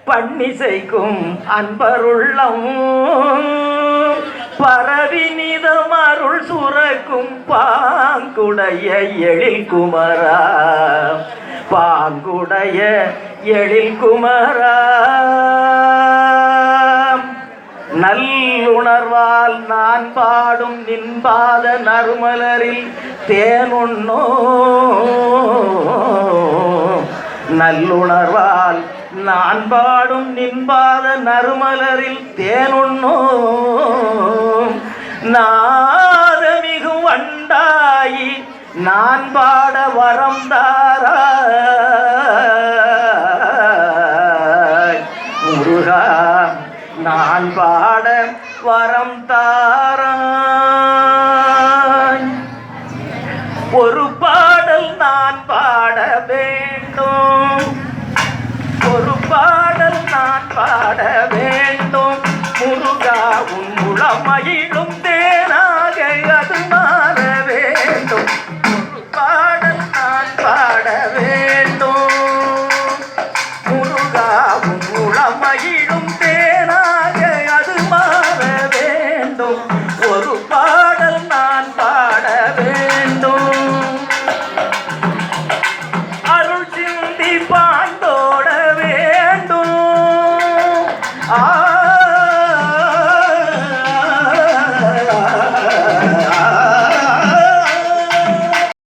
பண்ணிசைக்கும் அன்பருள்ளம் பரவினிதம் அருள் சுரக்கும் பாங்குடைய எழில் குமரா, பாங்குடைய எழில் குமரா. நல்லுணர்வால் நான் பாடும் நின்பாத நறுமலரில் தேனுண்ணோ, நல்லுணர்வால் நான் பாடும் நின்பாத நறுமலரில் தேனுண்ணோ. நாதமிகு வண்டாயி நான் பாட வரம் தாராய் முருகா, நான் பாட வரம் தாராய். ஒரு பாடல் நான் பாட வேண்டும், ஒரு பாடல் நான் பாட வேண்டும் முருகா, உன் முழமயிலும்